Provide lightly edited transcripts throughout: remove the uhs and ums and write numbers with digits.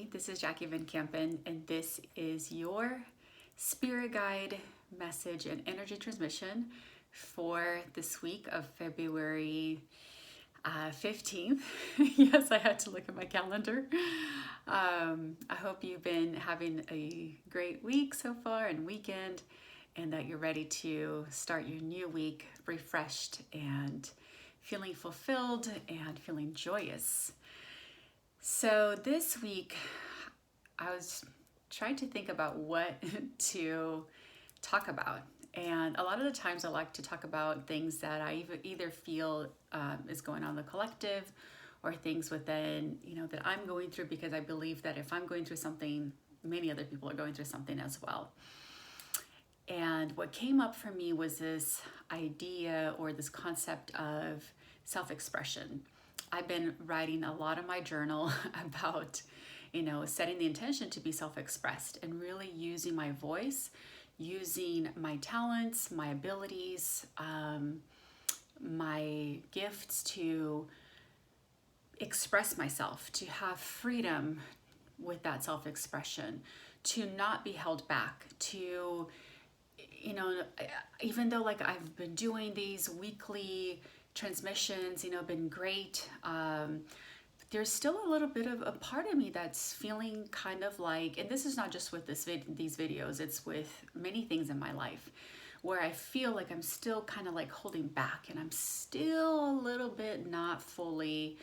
Hi, this is Jackie Van Kampen, and this is your spirit guide message and energy transmission for this week of February 15th. Yes, I had to look at my calendar. I hope you've been having a great week so far and weekend, and that you're ready to start your new week refreshed and feeling fulfilled and feeling joyous. So this week, I was trying to think about what to talk about. And a lot of the times I like to talk about things that I either feel is going on in the collective or things within, that I'm going through, because I believe that if I'm going through something, many other people are going through something as well. And what came up for me was this idea or this concept of self-expression. I've been writing a lot in my journal about, setting the intention to be self-expressed and really using my voice, using my talents, my abilities, my gifts to express myself, to have freedom with that self-expression, to not be held back, to, even though like I've been doing these weekly transmissions, been great. There's still a little bit of a part of me that's feeling kind of like, and this is not just with these videos, it's with many things in my life, where I feel like I'm still kind of like holding back, and I'm still a little bit not fully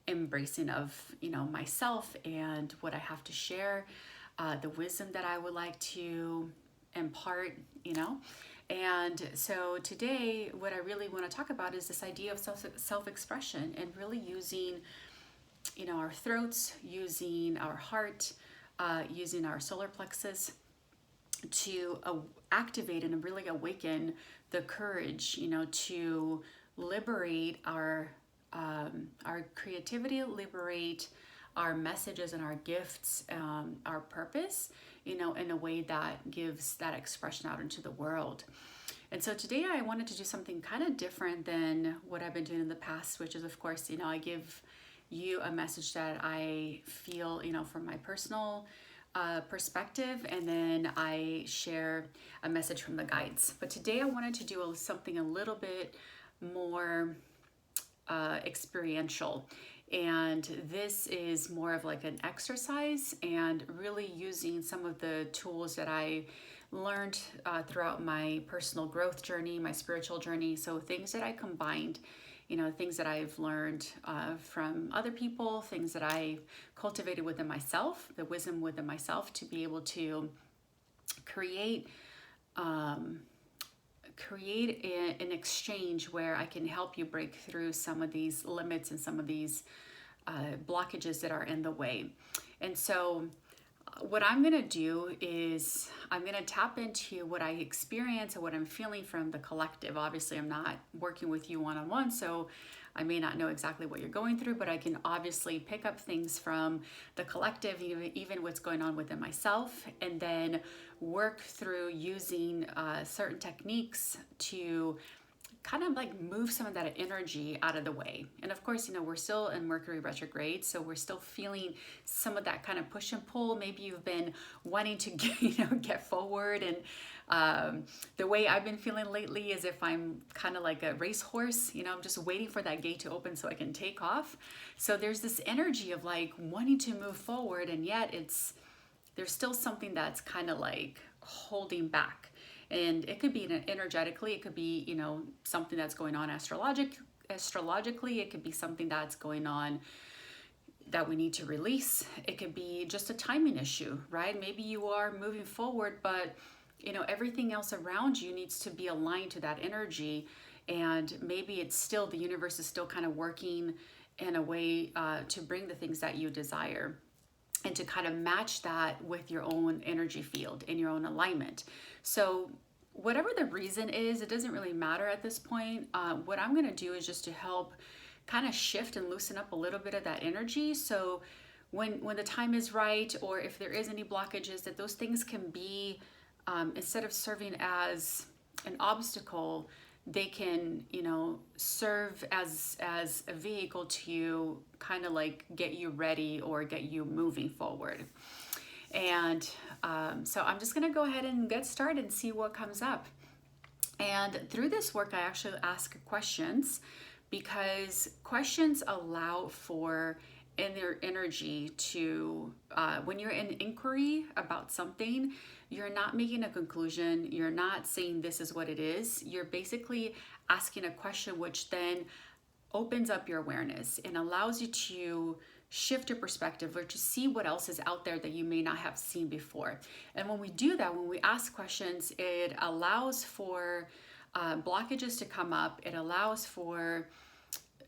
embracing of, myself and what I have to share, the wisdom that I would like to impart, And so today, what I really want to talk about is this idea of self-expression and really using, our throats, using our heart, using our solar plexus to activate and really awaken the courage, to liberate our creativity, liberate our messages and our gifts, our purpose, in a way that gives that expression out into the world. And so today I wanted to do something kind of different than what I've been doing in the past, which is, of course, I give you a message that I feel, from my personal perspective, and then I share a message from the guides. But today I wanted to do something a little bit more experiential. And this is more of like an exercise and really using some of the tools that I learned throughout my personal growth journey, my spiritual journey. So things that I combined, things that I've learned from other people, things that I cultivated within myself, the wisdom within myself to be able to create an exchange where I can help you break through some of these limits and some of these blockages that are in the way. And so what I'm going to do is I'm going to tap into what I experience and what I'm feeling from the collective. Obviously, I'm not working with you one-on-one, so I may not know exactly what you're going through, but I can obviously pick up things from the collective, even what's going on within myself, and then work through using certain techniques to kind of like move some of that energy out of the way. And of course, we're still in Mercury retrograde, so we're still feeling some of that kind of push and pull. Maybe you've been wanting to get forward, and the way I've been feeling lately is if I'm kind of like a racehorse, I'm just waiting for that gate to open so I can take off. So there's this energy of like wanting to move forward, and yet there's still something that's kind of like holding back. And it could be energetically, it could be, something that's going on astrologically, it could be something that's going on that we need to release. It could be just a timing issue, right? Maybe you are moving forward, but, everything else around you needs to be aligned to that energy. And maybe it's still, the universe is still kind of working in a way to bring the things that you desire, and to kind of match that with your own energy field and your own alignment. So whatever the reason is, it doesn't really matter at this point. What I'm going to do is just to help kind of shift and loosen up a little bit of that energy. So when the time is right, or if there is any blockages, that those things can be, instead of serving as an obstacle, they can, you know, serve as a vehicle to kind of like get you ready or get you moving forward. And so I'm just going to go ahead and get started and see what comes up. And through this work, I actually ask questions, because questions allow for inner energy to, when you're in inquiry about something, you're not making a conclusion. You're not saying this is what it is. You're basically asking a question, which then opens up your awareness and allows you to shift your perspective or to see what else is out there that you may not have seen before. And when we do that, when we ask questions, it allows for blockages to come up. It allows for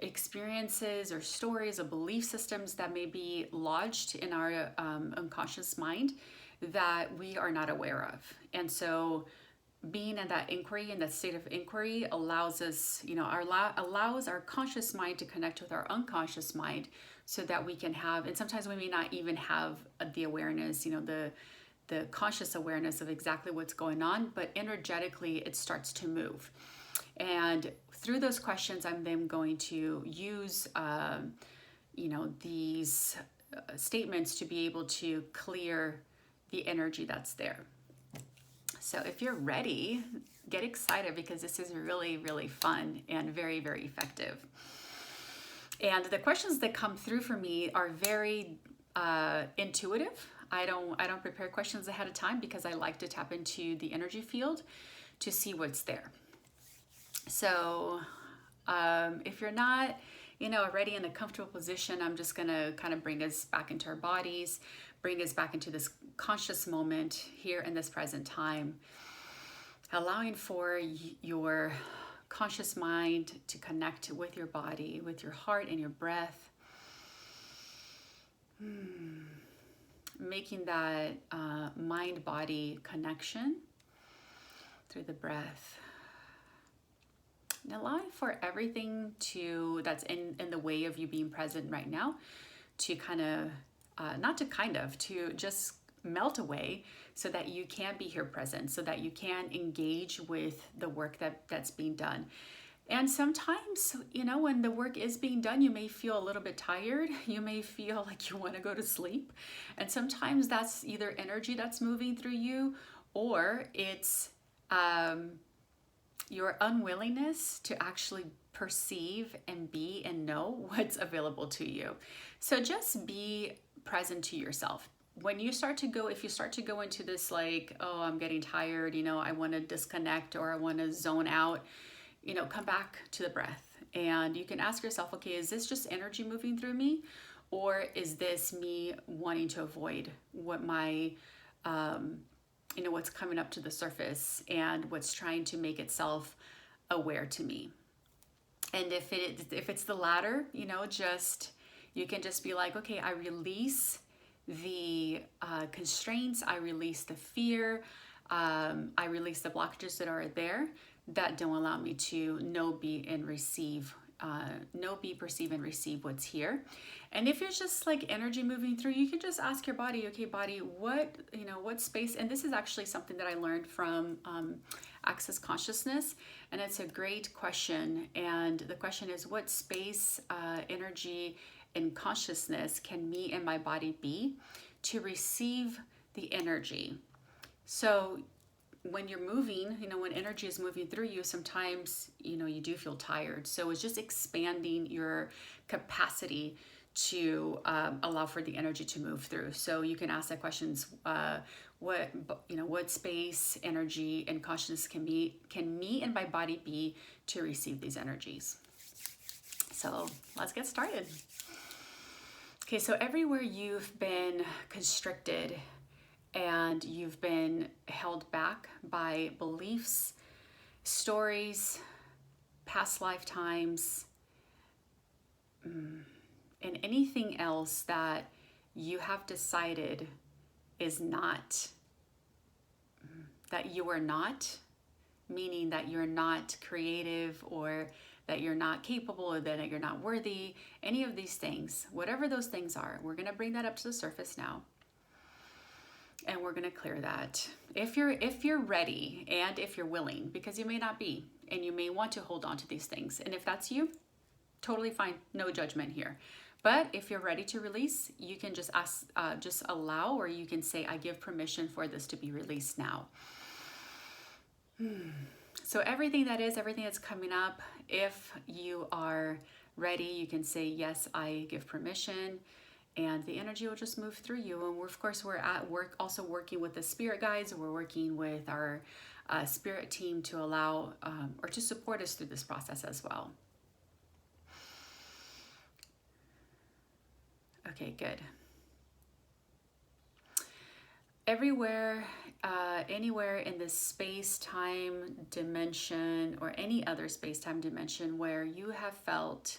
experiences or stories or belief systems that may be lodged in our unconscious mind that we are not aware of. And so being in that inquiry, in that state of inquiry, allows us, you know, allows our conscious mind to connect with our unconscious mind, so that we can have, and sometimes we may not even have the awareness, you know, the conscious awareness of exactly what's going on, but energetically it starts to move. And through those questions, I'm then going to use, you know, these statements to be able to clear the energy that's there. So if you're ready, get excited, because this is really, really fun and very, very effective. And the questions that come through for me are very intuitive. I don't prepare questions ahead of time, because I like to tap into the energy field to see what's there. So if you're not, you know, already in a comfortable position, I'm just gonna kind of bring us back into our bodies, bring us back into this conscious moment here in this present time, allowing for your conscious mind to connect with your body, with your heart and your breath. Making that mind-body connection through the breath. And allowing for everything that's in the way of you being present right now to kind of, to just melt away, so that you can be here present, so that you can engage with the work that's being done. And sometimes, you know, when the work is being done, you may feel a little bit tired. You may feel like you want to go to sleep. And sometimes that's either energy that's moving through you, or it's your unwillingness to actually perceive and be and know what's available to you. So just be present to yourself. When you start to go, if you start to go into this like, oh, I'm getting tired, you know, I want to disconnect or I want to zone out, you know, come back to the breath. And you can ask yourself, okay, is this just energy moving through me? Or is this me wanting to avoid what my, you know, what's coming up to the surface and what's trying to make itself aware to me? And if it's the latter, you know, you can just be like, okay, I release the constraints, I release the fear, I release the blockages that are there that don't allow me to know, be, and receive, perceive, and receive what's here. And if it's just like energy moving through, you can just ask your body, okay, body, what space, and this is actually something that I learned from Access Consciousness, and it's a great question. And the question is, what space, energy, and consciousness can me and my body be to receive the energy? So when you're moving, you know, when energy is moving through you, sometimes, you know, you do feel tired. So it's just expanding your capacity to allow for the energy to move through. So you can ask that questions, what space, energy, and consciousness can me and my body be to receive these energies? So let's get started. Okay, so everywhere you've been constricted and you've been held back by beliefs, stories, past lifetimes, and anything else that you have decided is not, that you are not, meaning that you're not creative, or that you're not capable, or that you're not worthy, any of these things, whatever those things are, we're going to bring that up to the surface now. And we're going to clear that if you're ready and if you're willing, because you may not be. and you may want to hold on to these things. And if that's you, totally fine, no judgment here. But if you're ready to release, you can just ask, just allow, or you can say, I give permission for this to be released now. So everything that's coming up, if you are ready, you can say, yes, I give permission, and the energy will just move through you. And of course, we're at work also working with the spirit guides. We're working with our spirit team to allow or to support us through this process as well. Okay, good. Everywhere, anywhere in this space-time dimension or any other space-time dimension where you have felt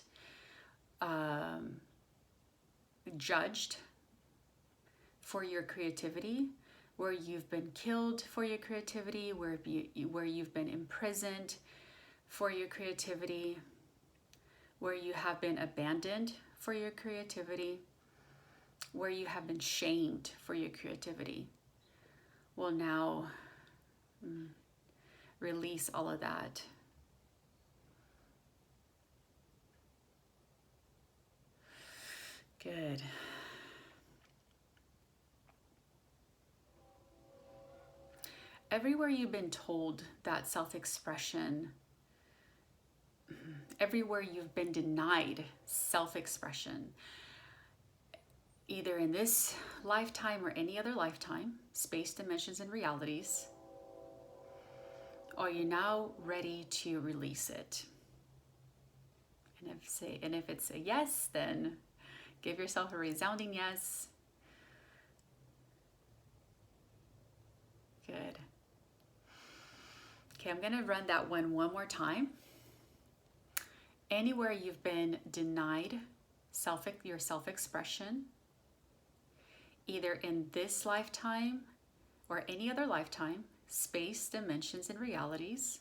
judged for your creativity, where you've been killed for your creativity, where you've been imprisoned for your creativity, where you have been abandoned for your creativity, where you have been shamed for your creativity, will now release all of that. Good. Everywhere you've been told that self-expression, everywhere you've been denied self-expression, either in this lifetime or any other lifetime, space, dimensions, and realities, are you now ready to release it? And if it's a yes, then give yourself a resounding yes. Good. Okay, I'm gonna run that one more time. Anywhere you've been denied your self-expression, either in this lifetime or any other lifetime, space, dimensions, and realities,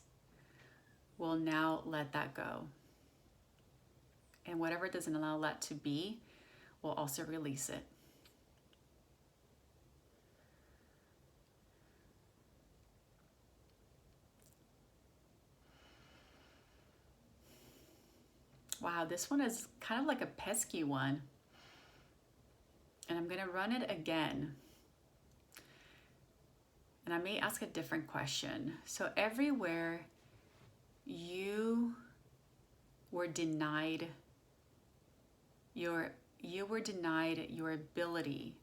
will now let that go. And whatever doesn't allow that to be, will also release it. Wow, this one is kind of like a pesky one. And I'm gonna run it again. And I may ask a different question. So everywhere you were denied your ability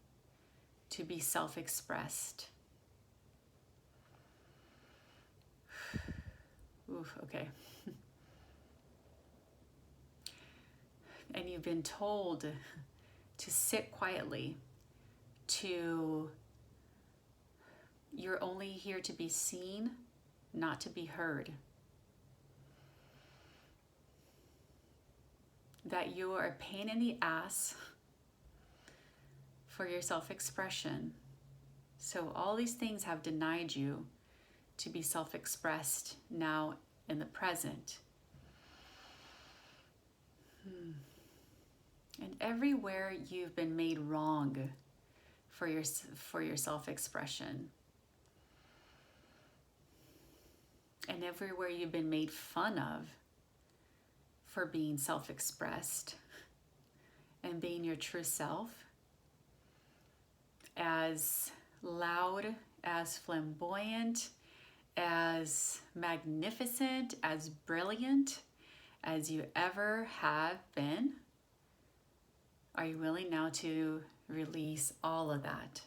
to be self-expressed. Oof, okay. And you've been told to sit quietly, you're only here to be seen, not to be heard. That you are a pain in the ass for your self-expression. So all these things have denied you to be self-expressed now in the present. And everywhere you've been made wrong for your self-expression, and everywhere you've been made fun of for being self-expressed and being your true self, as loud, as flamboyant, as magnificent, as brilliant as you ever have been, are you willing now to release all of that?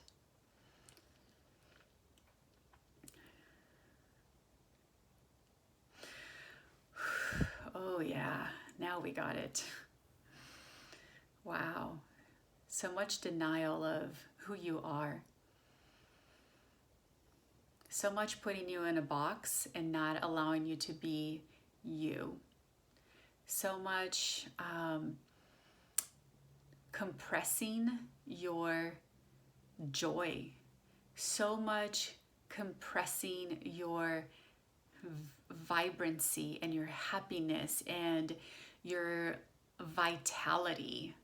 Oh yeah, now we got it. Wow, so much denial of who you are. So much putting you in a box and not allowing you to be you. So much compressing your joy, so much compressing your vibrancy and your happiness and your vitality,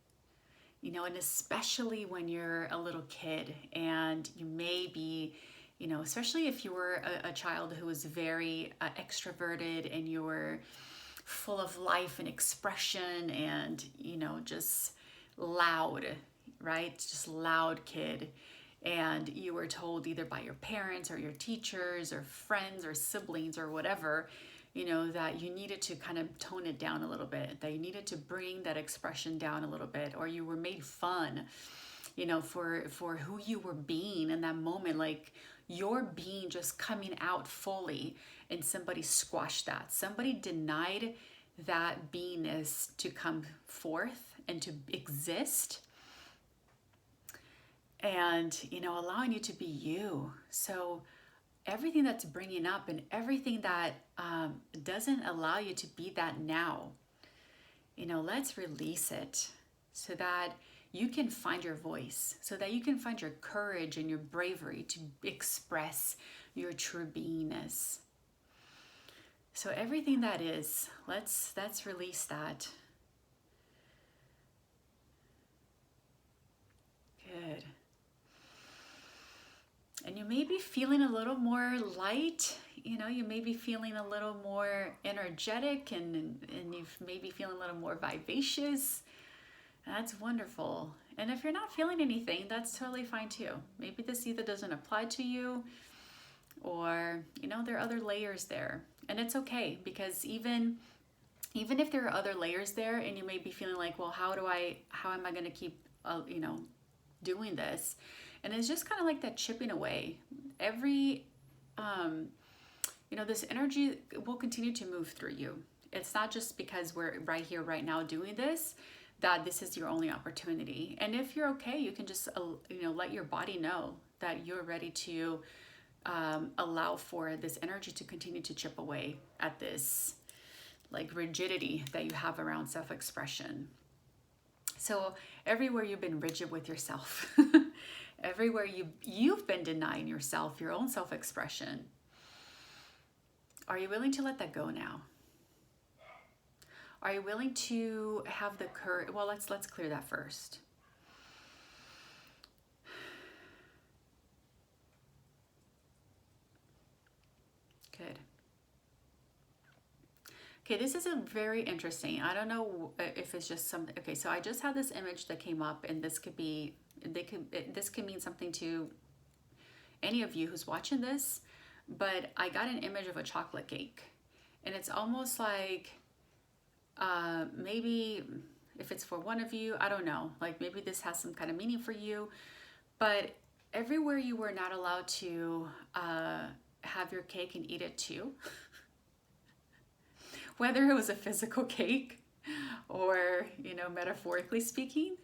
you know, and especially when you're a little kid and you may be You know, especially if you were a child who was very extroverted and you were full of life and expression and, you know, just loud, right? Just loud kid. And you were told either by your parents or your teachers or friends or siblings or whatever, you know, that you needed to kind of tone it down a little bit, that you needed to bring that expression down a little bit, or you were made fun, you know, for who you were being in that moment, like your being just coming out fully, and somebody squashed that. Somebody denied that beingness to come forth and to exist, and, you know, allowing you to be you. So everything that's bringing up and everything that doesn't allow you to be that now, you know, let's release it so that you can find your voice, so that you can find your courage and your bravery to express your true beingness. So everything that is, let's release that. Good. And you may be feeling a little more light, you know, you may be feeling a little more energetic, and you may be feeling a little more vivacious. That's wonderful. And if you're not feeling anything, that's totally fine too. Maybe this either doesn't apply to you, or, you know, there are other layers there. And it's okay, because even if there are other layers there and you may be feeling like, well, how am I going to keep, you know, doing this? And it's just kind of like that chipping away. Every, you know, this energy will continue to move through you. It's not just because we're right here, right now doing this, that this is your only opportunity. And if you're okay, you can just, you know, let your body know that you're ready to allow for this energy to continue to chip away at this like rigidity that you have around self-expression. So everywhere you've been rigid with yourself, everywhere you've been denying yourself, your own self-expression, are you willing to let that go now? Are you willing to have the courage? Well, let's clear that first. Good. Okay, this is a very interesting. I don't know if it's just something. Okay, so I just had this image that came up, and this could mean something to any of you who's watching this. But I got an image of a chocolate cake, and it's almost like maybe if it's for one of you, I don't know. Like maybe this has some kind of meaning for you, but everywhere you were not allowed to have your cake and eat it too. Whether it was a physical cake or, you know, metaphorically speaking,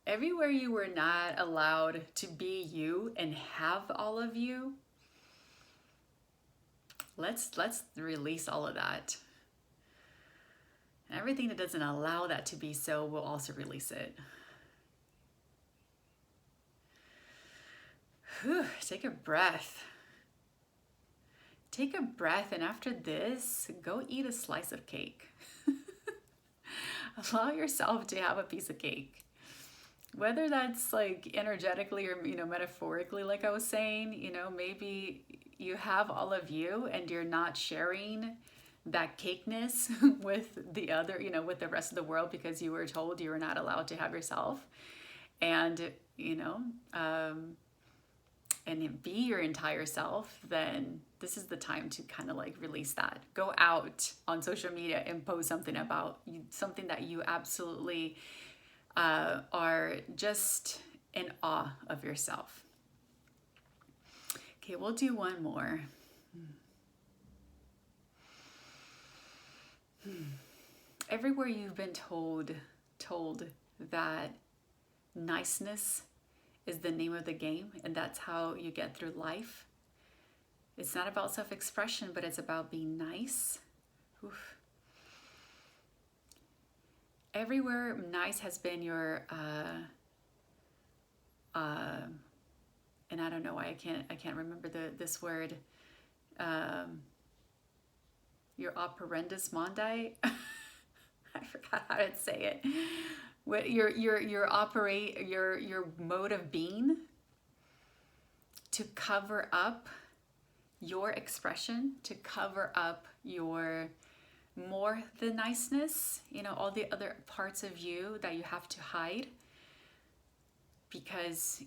everywhere you were not allowed to be you and have all of you, let's release all of that. And everything that doesn't allow that to be so, we'll also release it. Whew, take a breath. Take a breath, and after this, go eat a slice of cake. Allow yourself to have a piece of cake. Whether that's like energetically or, you know, metaphorically, like I was saying, you know, maybe you have all of you and you're not sharing that cakeness with the other, you know, with the rest of the world because you were told you were not allowed to have yourself. And, you know, and be your entire self, then this is the time to kind of like release that. Go out on social media and post something about something that you absolutely are just in awe of yourself. Okay, we'll do one more. Everywhere you've been told that niceness is the name of the game, and that's how you get through life. It's not about self-expression, but it's about being nice. Oof. Everywhere nice has been your and I don't know why I can't remember this word. Your operandus mundi. I forgot how to say it. What your mode of being, to cover up your expression, to cover up your more the niceness, all the other parts of you that you have to hide, because,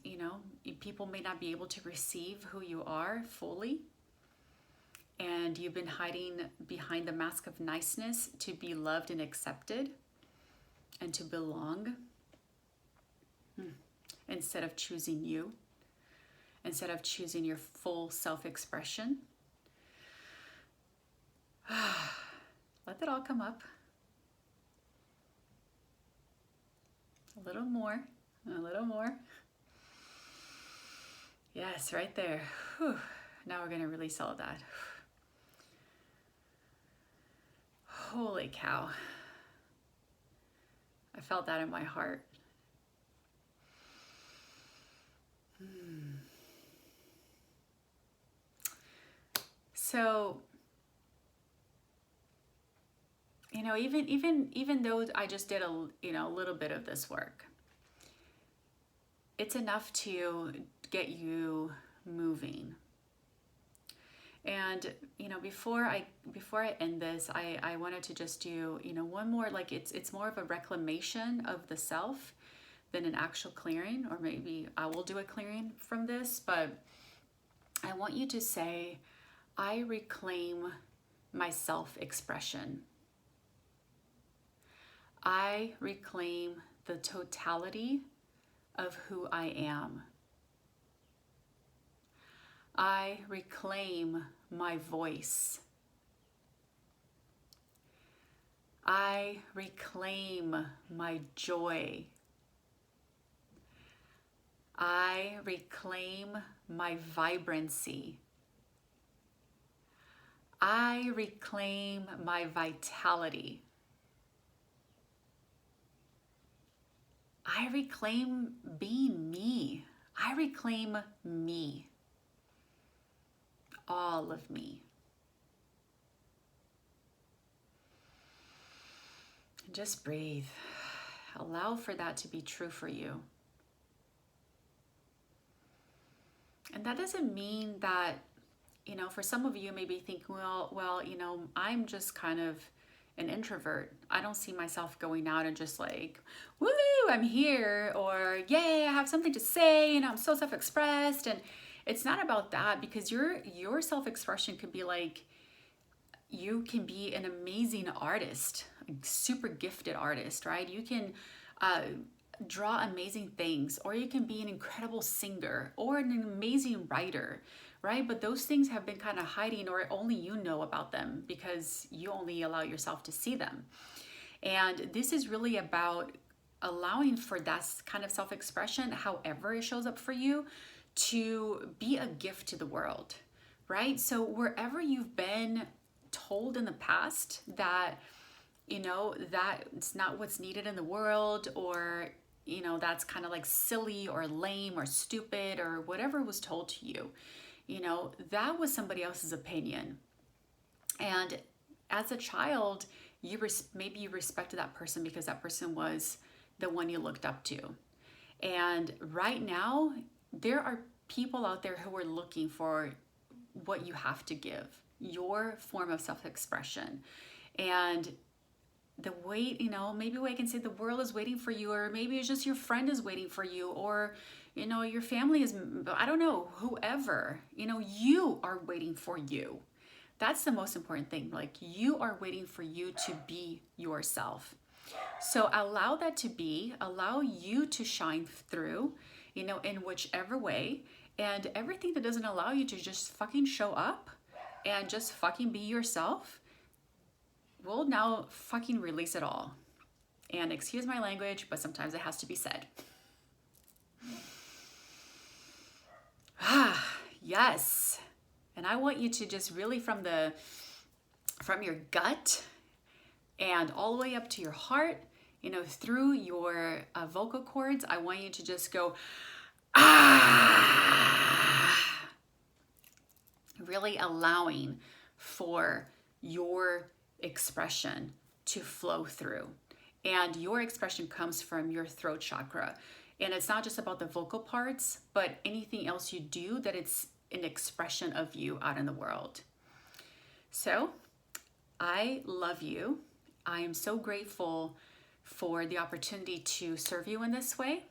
people may not be able to receive who you are fully. And you've been hiding behind the mask of niceness to be loved and accepted and to belong, instead of choosing you, instead of choosing your full self-expression. Let that all come up. A little more, a little more. Yes, right there. Whew. Now we're going to release all of that. Holy cow. I felt that in my heart. So, even though I just did a little bit of this work, it's enough to get you moving. And before I end this, I wanted to just do one more, like it's more of a reclamation of the self than an actual clearing, or maybe I will do a clearing from this, but I want you to say, I reclaim my self-expression. I reclaim the totality of who I am. I reclaim my voice. I reclaim my joy. I reclaim my vibrancy. I reclaim my vitality. I reclaim being me. I reclaim me. All of me. And just breathe. Allow for that to be true for you. And that doesn't mean that, for some of you maybe think, well, I'm just kind of an introvert. I don't see myself going out and just like, woo, I'm here, or yay, I have something to say, I'm so self-expressed. And it's not about that, because your self-expression could be like, you can be an amazing artist, a super gifted artist, right? You can draw amazing things, or you can be an incredible singer or an amazing writer, right? But those things have been kind of hiding, or only you know about them because you only allow yourself to see them. And this is really about allowing for that kind of self-expression, however it shows up for you, to be a gift to the world, right? So wherever you've been told in the past that, that it's not what's needed in the world, or, that's kind of like silly or lame or stupid or whatever was told to you, that was somebody else's opinion. And as a child, maybe you respected that person because that person was the one you looked up to. And right now, there are people out there who are looking for what you have to give, your form of self-expression. And the wait, maybe I can say the world is waiting for you, or maybe it's just your friend is waiting for you, or, your family is, I don't know, whoever, you are waiting for you. That's the most important thing. Like, you are waiting for you to be yourself. So allow that to be, allow you to shine through, in whichever way. And everything that doesn't allow you to just fucking show up and just fucking be yourself, we'll now fucking release it all. And excuse my language, but sometimes it has to be said. Yes. And I want you to just really from your gut and all the way up to your heart, through your vocal cords, I want you to just go, really allowing for your expression to flow through. And your expression comes from your throat chakra. And it's not just about the vocal parts, but anything else you do that it's an expression of you out in the world. So I love you. I am so grateful for the opportunity to serve you in this way.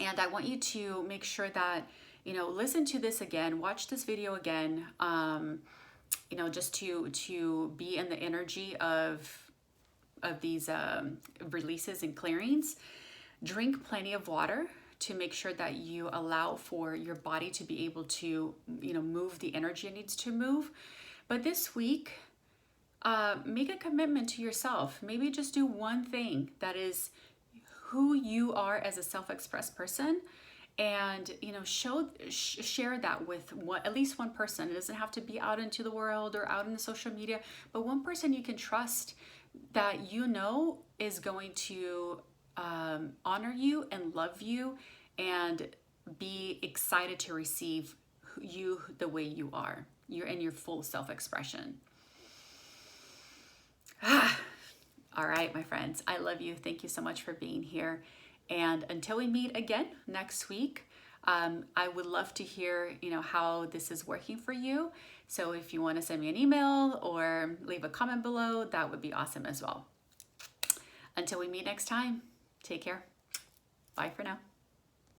And I want you to make sure that, listen to this again, watch this video again, just to be in the energy of these releases and clearings. Drink plenty of water to make sure that you allow for your body to be able to, move the energy it needs to move. But this week, make a commitment to yourself. Maybe just do one thing that is who you are as a self-expressed person, and share that with at least one person. It doesn't have to be out into the world or out in the social media, but one person you can trust that is going to honor you and love you and be excited to receive you the way you are. You're in your full self-expression. All right, my friends, I love you. Thank you so much for being here. And until we meet again next week, I would love to hear, how this is working for you. So if you want to send me an email or leave a comment below, that would be awesome as well. Until we meet next time, take care. Bye for now.